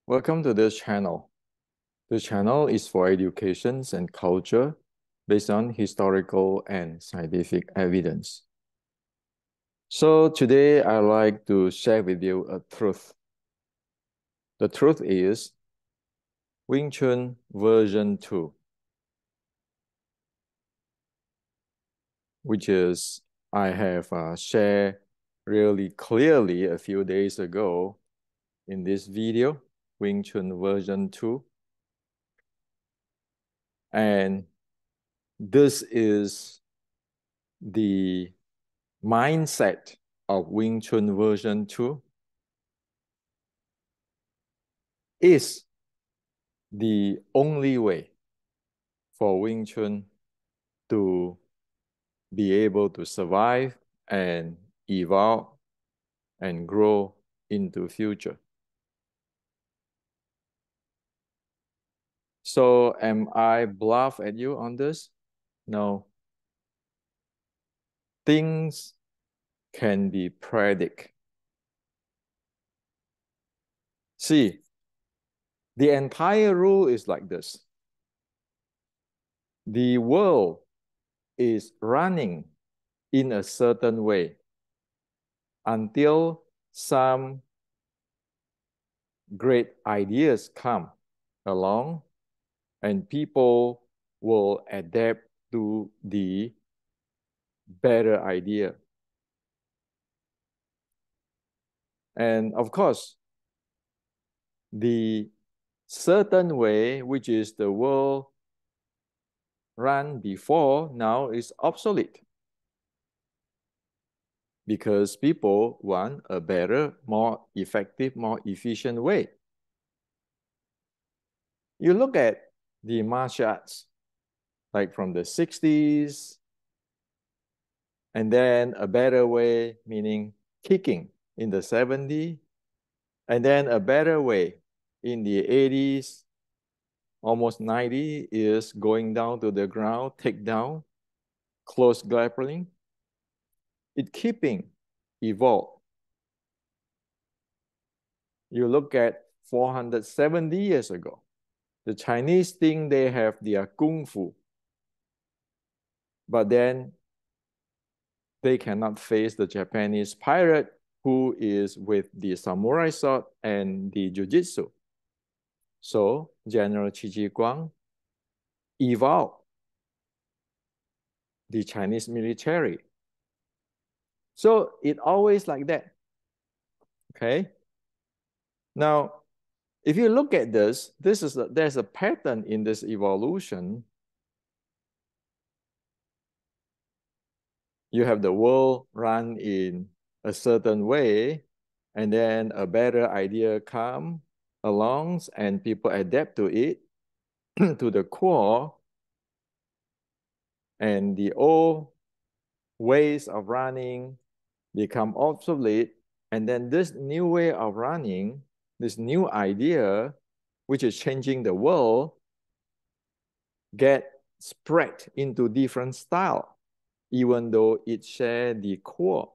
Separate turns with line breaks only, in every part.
Welcome to this channel. The channel is for education and culture based on historical and scientific evidence. So today I'd like to share with you a truth. The truth is Wing Chun version 2, which is I have shared really clearly a few days ago in this video, Wing Chun version 2. And this is the mindset of Wing Chun version 2 is the only way for Wing Chun to be able to survive and evolve and grow into future. So am I bluff at you on this? No. Things can be predicted. See, the entire rule is like this. The world is running in a certain way until some great ideas come along and people will adapt to the better idea. And of course, the certain way, which is the world run before, now is obsolete because people want a better, more effective, more efficient way. You look at the martial arts, like from the 60s, and then a better way, meaning kicking in the 70s, and then a better way in the 80s, almost 90 is going down to the ground, take down, close grappling. It keeping evolved. You look at 470 years ago, the Chinese think they have their kung fu, but then they cannot face the Japanese pirate who is with the samurai sword and the jiu-jitsu. So General Qi Guang evolved the Chinese military. So it always like that, okay? Now, if you look at this, there's a pattern in this evolution. You have the world run in a certain way, and then a better idea come along and people adapt to it, to the core, and the old ways of running become obsolete. And then this new way of running, this new idea, which is changing the world, get spread into different style, even though it share the core.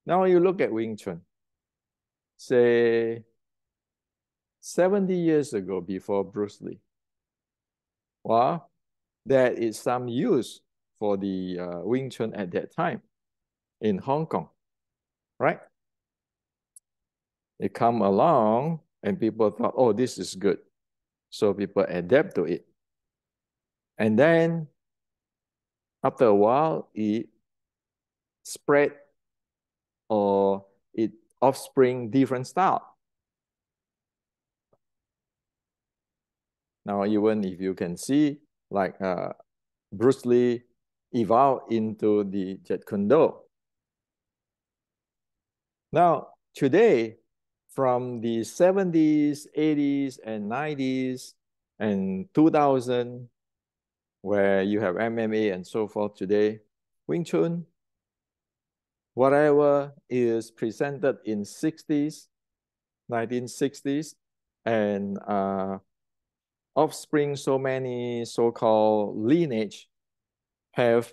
Now you look at Wing Chun. Say 70 years ago before Bruce Lee. Well, there is some use for the Wing Chun at that time in Hong Kong, right? It come along and people thought, oh, this is good. So people adapt to it. And then after a while, it spread or it offspring different style. Now, even if you can see, like Bruce Lee evolved into the Jeet Kune Do. Now, today, from the 70s, 80s, and 90s, and 2000, where you have MMA and so forth today, Wing Chun, whatever is presented in 60s, 1960s, and offspring, so many so-called lineage have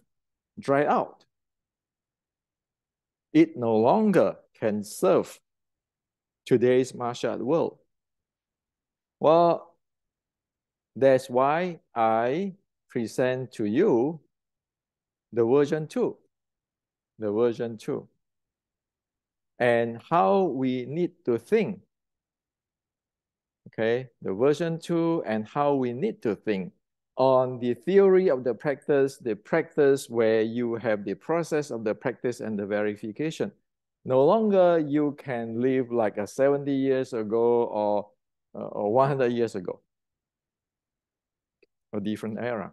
dried out. It no longer can serve today's martial art world? Well, that's why I present to you the version 2. The version 2. And how we need to think. Okay, the version 2 and how we need to think on the theory of the practice where you have the process of the practice and the verification. No longer you can live like a 70 years ago or 100 years ago, a different era.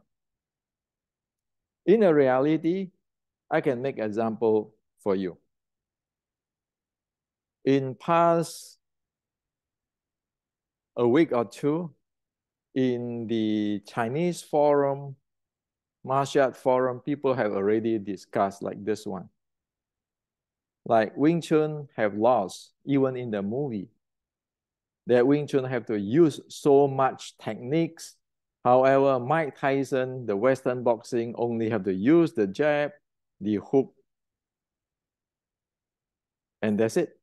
In a reality, I can make example for you. In past a week or two, in the Chinese forum, martial art forum, people have already discussed like this one. Like Wing Chun have lost, even in the movie, that Wing Chun have to use so much techniques. However, Mike Tyson, the Western boxing, only have to use the jab, the hook, and that's it.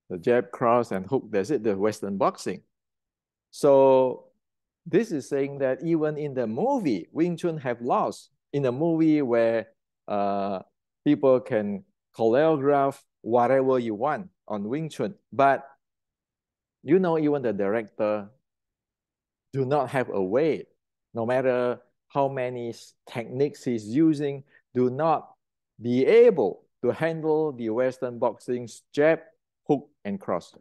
The jab, cross, and hook, that's it, the Western boxing. So this is saying that even in the movie, Wing Chun have lost. In a movie where people can choreograph whatever you want on Wing Chun. But you know, even the director do not have a way, no matter how many techniques he's using, do not be able to handle the Western boxing's jab, hook, and cross.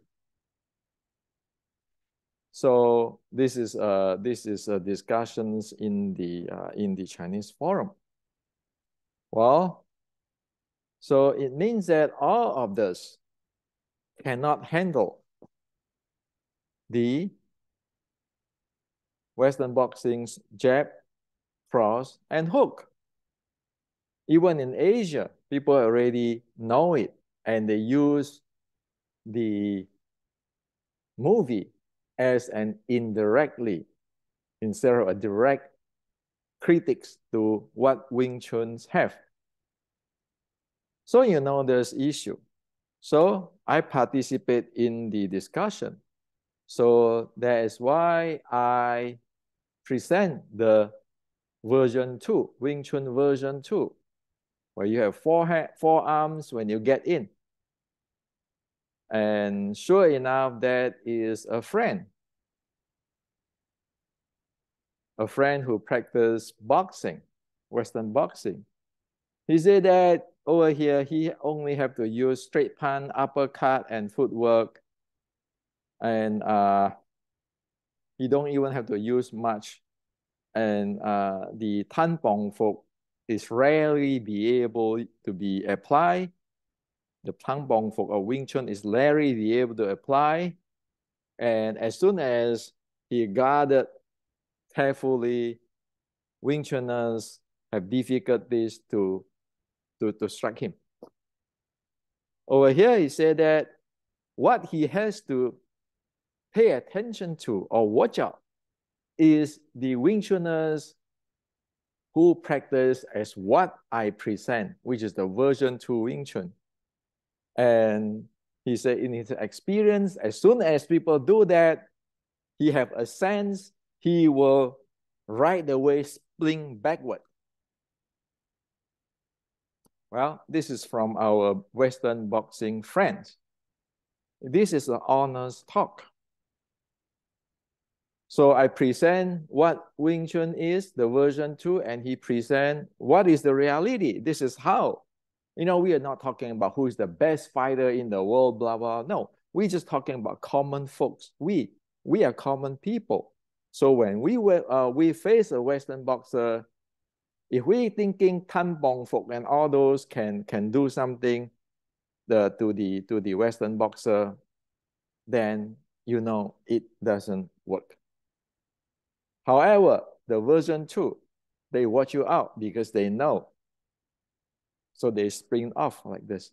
So this is discussions in the Chinese forum. Well, so it means that all of this cannot handle the Western boxing's jab, cross, and hook. Even in Asia, people already know it, and they use the movie as an indirectly instead of a direct critics to what Wing Chuns have. So you know there's issue. So I participate in the discussion. So that is why I present the version 2, Wing Chun version 2, where you have four arms when you get in. And sure enough, that is a friend who practiced boxing, Western boxing. He said that over here, he only have to use straight punch, uppercut, and footwork. And he don't even have to use much. And the Tan Bong Fuk is rarely be able to be applied. The Tan Bong Fuk of Wing Chun is rarely be able to apply. And as soon as he guarded carefully, Wing Chuners have difficulties to strike him. Over here, he said that what he has to pay attention to or watch out is the Wing Chuners who practice as what I present, which is the version 2 Wing Chun. And he said in his experience, as soon as people do that, he have a sense he will right away spring backward. Well, this is from our Western boxing friends. This is an honest talk. So I present what Wing Chun is, the version 2, and he present what is the reality. This is how. You know, we are not talking about who is the best fighter in the world, blah, blah. No, we're just talking about common folks. We are common people. So when we face a Western boxer, if we thinking Tan Bong Fuk and all those can do something to the Western boxer, then you know it doesn't work. However, the version 2, they watch you out because they know. So they spring off like this.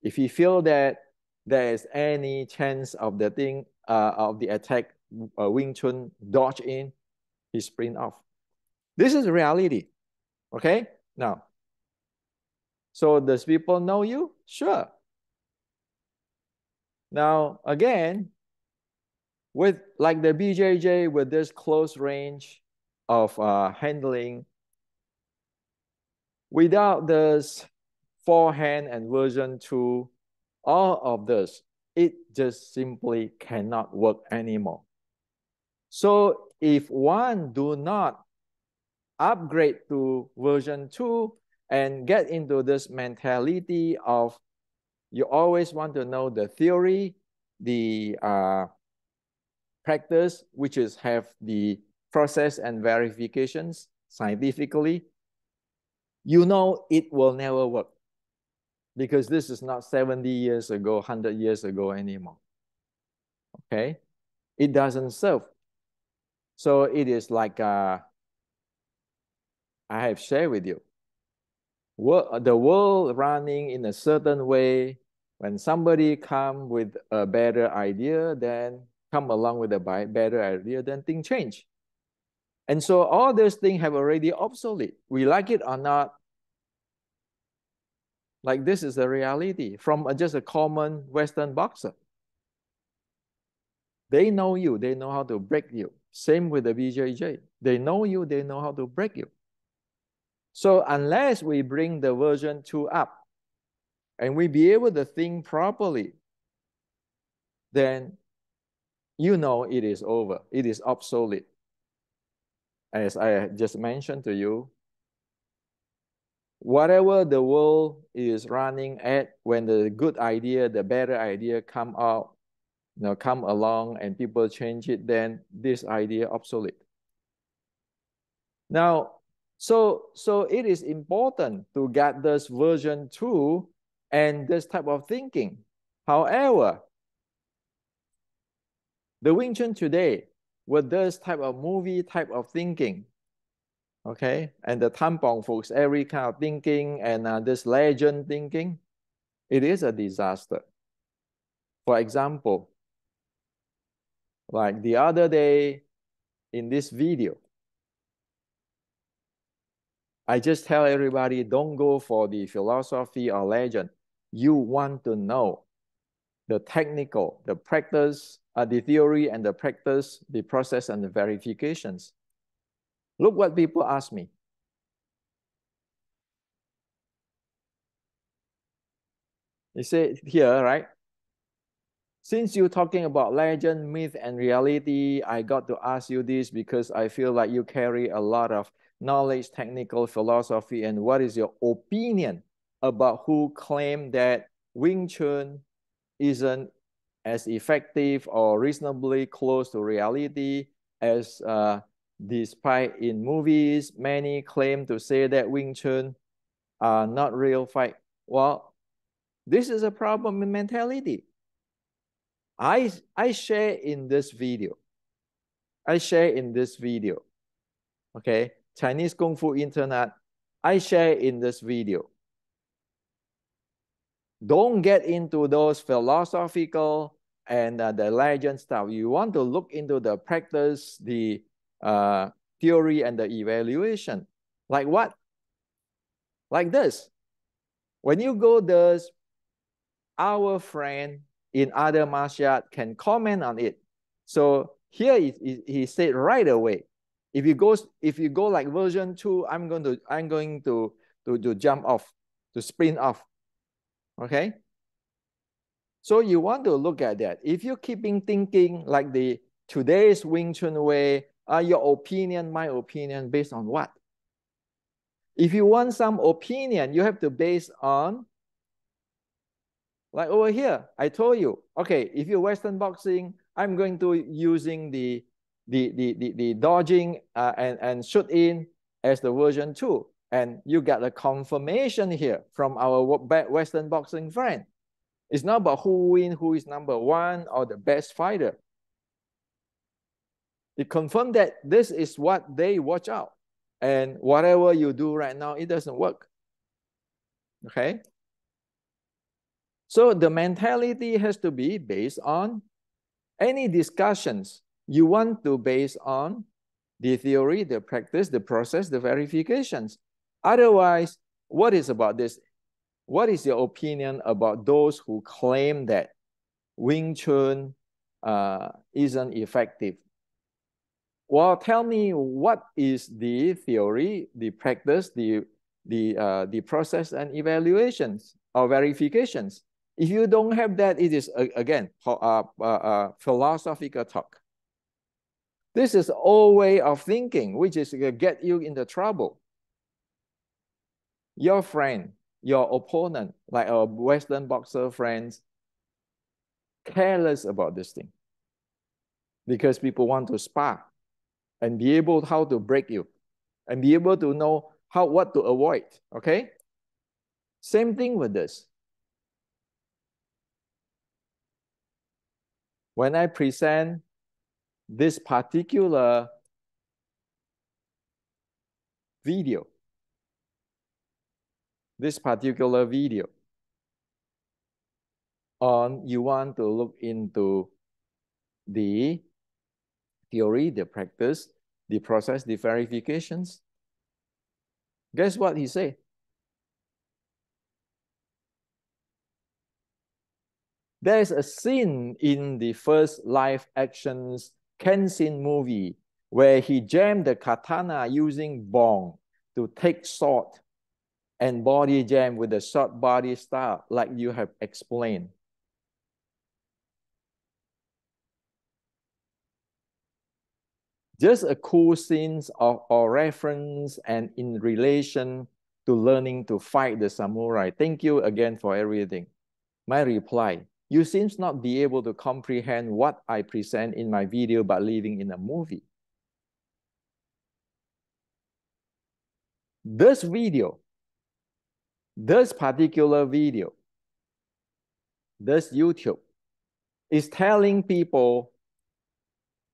If you feel that there is any chance of the thing of the attack, Wing Chun dodge in, he spring off. This is reality. Okay? Now, so does people know you? Sure. Now, again, with like the BJJ, with this close range of handling, without this forehand and version 2, all of this, it just simply cannot work anymore. So if one do not upgrade to version 2 and get into this mentality of you always want to know the theory, the practice, which is have the process and verifications scientifically, you know it will never work because this is not 70 years ago, 100 years ago anymore. Okay? It doesn't serve. So it is like I have shared with you. The world running in a certain way, when somebody come with a better idea, then come along with a better idea, then things change. And so all those things have already obsolete. We like it or not, like this is the reality from just a common Western boxer. They know you, they know how to break you. Same with the BJJ. They know you, they know how to break you. So unless we bring the version 2 up and we be able to think properly, then you know it is over. It is obsolete. As I just mentioned to you, whatever the world is running at, when the good idea, the better idea come out, come along and people change it, then this idea obsolete. Now, so it is important to get this version 2 and this type of thinking. However, the Wing Chun today, with this type of movie type of thinking, okay, and the Tampong folks, every kind of thinking and this legend thinking, it is a disaster. For example, like the other day in this video, I just tell everybody, don't go for the philosophy or legend. You want to know the technical, the practice, the theory and the practice, the process and the verifications. Look what people ask me. You say here, right? Since you're talking about legend, myth, and reality, I got to ask you this because I feel like you carry a lot of knowledge, technical philosophy, and what is your opinion about who claim that Wing Chun isn't as effective or reasonably close to reality as despite in movies, many claim to say that Wing Chun are not real fight. Well, this is a problem in mentality. I share in this video. Okay, Chinese Kung Fu Internet. I share in this video. Don't get into those philosophical and the legend stuff. You want to look into the practice, the theory, and the evaluation. Like what? Like this. When you go this, our friend in other martial art can comment on it. So here he said right away, if you go like version 2, I'm going to jump off, to sprint off. Okay? So you want to look at that. If you're keeping thinking like the today's Wing Chun way, your opinion, my opinion, based on what? If you want some opinion, you have to base on, like over here, I told you, okay, if you're Western boxing, I'm going to using the dodging and shoot in as the version 2. And you got a confirmation here from our Western boxing friend. It's not about who wins, who is number 1 or the best fighter. It confirmed that this is what they watch out. And whatever you do right now, it doesn't work. Okay? So the mentality has to be based on any discussions you want to base on the theory, the practice, the process, the verifications. Otherwise, what is about this? What is your opinion about those who claim that Wing Chun isn't effective. Well, tell me what is the theory, the practice, the process and evaluations or verifications. If you don't have that, it is again philosophical talk. This is old way of thinking, which is to get you into trouble. Your friend, your opponent, like our Western boxer friends, careless about this thing because people want to spar and be able how to break you and be able to know what to avoid. Okay, same thing with this. When I present this particular video, on you want to look into the theory, the practice, the process, the verifications. Guess what he said? There's a scene in the first live actions Kenshin movie where he jammed the katana using bong to take sword and body jam with the short body style like you have explained. Just a cool scenes or reference and in relation to learning to fight the samurai. Thank you again for everything. My reply, you seems not be able to comprehend what I present in my video but living in a movie. This particular video, this YouTube is telling people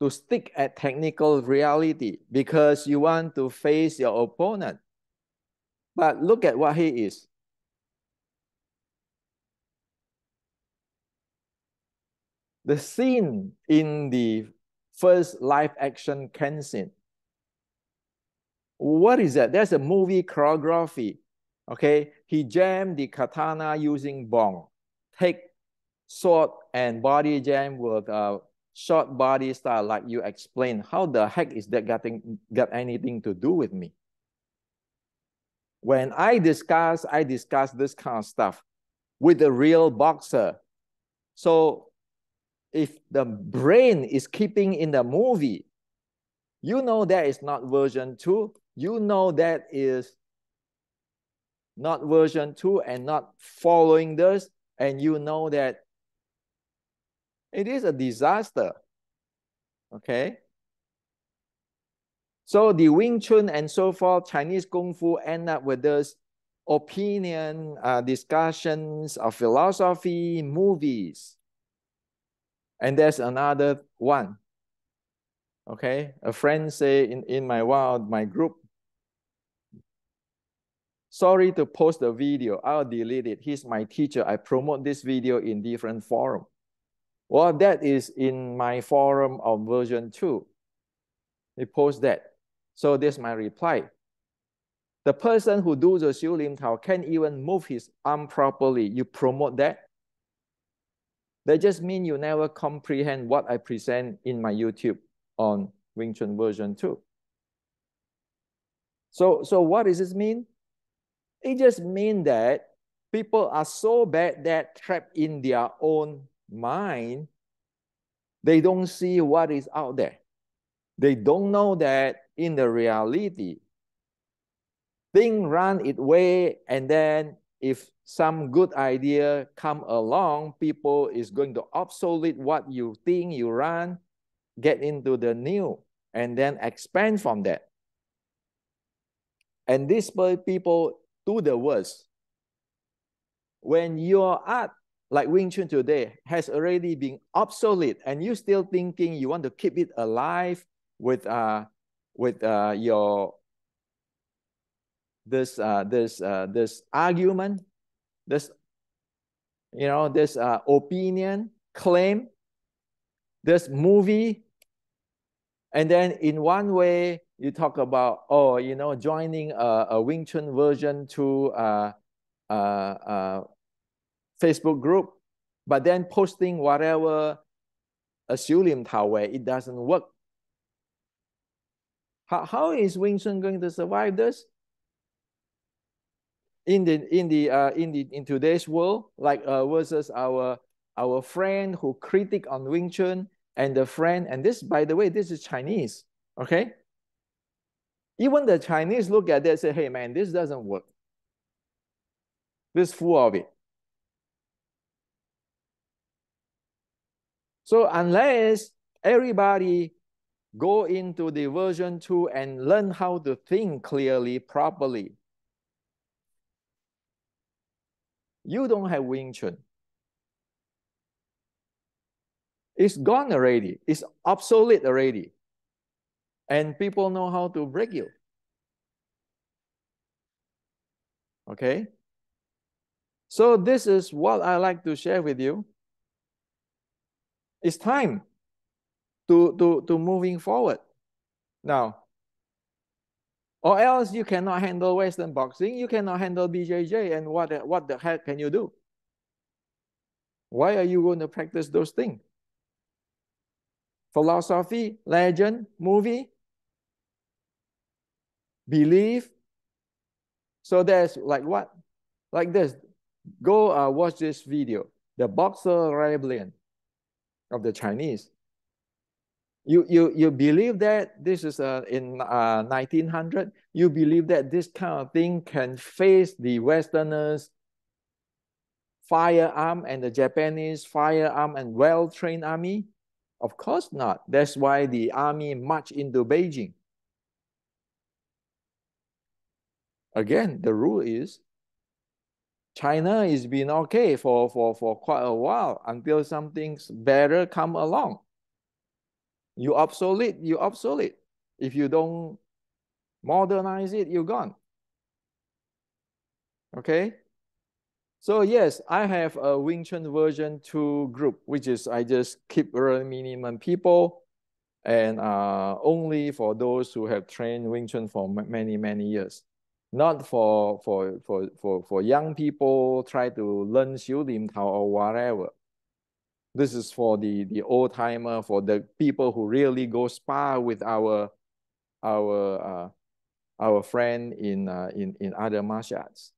to stick at technical reality because you want to face your opponent. But look at what he is. The scene in the first live action Kenshin. What is that? There's a movie choreography. Okay, he jammed the katana using bong, take sword and body jam with a short body style like you explained. How the heck is that got anything to do with me? When I discuss this kind of stuff with a real boxer. So if the brain is keeping in the movie, you know that is not version 2. You know that is not version 2 and not following this. And you know that it is a disaster. Okay. So the Wing Chun and so forth, Chinese Kung Fu end up with this opinion, discussions of philosophy, movies. And there's another one. Okay. A friend say in my group, sorry to post the video. I'll delete it. He's my teacher. I promote this video in different forum. Well, that is in my forum of version 2. They post that. So this is my reply. The person who does the Xiu Lim Tao can't even move his arm properly. You promote that? That just means you never comprehend what I present in my YouTube on Wing Chun version 2. So what does this mean? It just means that people are so bad that trapped in their own mind, they don't see what is out there. They don't know that in the reality, things run its way, and then if some good idea come along, people is going to obsolete what you think you run, get into the new, and then expand from that. And these people do the worst. When your art, like Wing Chun today, has already been obsolete, and you still thinking you want to keep it alive with your this argument, this opinion, claim, this movie, and then in one way you talk about joining a Wing Chun version to Facebook group. but then posting whatever a Xiu Lim Tao way, it doesn't work. How is Wing Chun going to survive this? In today's world, like versus our friend who critic on Wing Chun and the friend, and this, by the way, this is Chinese, okay? Even the Chinese look at that and say, hey man, this doesn't work. This full of it. So unless everybody go into the version 2 and learn how to think clearly, properly, you don't have Wing Chun. It's gone already. It's obsolete already. And people know how to break you. Okay? So this is what I like to share with you. It's time to moving forward. Now, or else you cannot handle Western boxing, you cannot handle BJJ, and what the heck can you do? Why are you going to practice those things? Philosophy, legend, movie, belief. So there's like what? Like this. Go watch this video. The boxer rebellion of the Chinese. You believe that this is in 1900? You believe that this kind of thing can face the Westerners' firearm and the Japanese firearm and well-trained army? Of course not. That's why the army marched into Beijing. Again, the rule is China is been okay for quite a while until something's better come along. You obsolete. If you don't modernize it, you're gone. Okay? So yes, I have a Wing Chun version 2 group, which is I just keep very minimum people and only for those who have trained Wing Chun for many years. Not for young people try to learn Xiu Lim Tao or whatever. This is for the old timer, for the people who really go spar with our friend in other martial arts.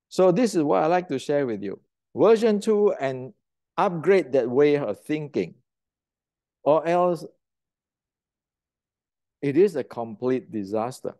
So this is what I like to share with you. Version 2 and upgrade that way of thinking, or else it is a complete disaster.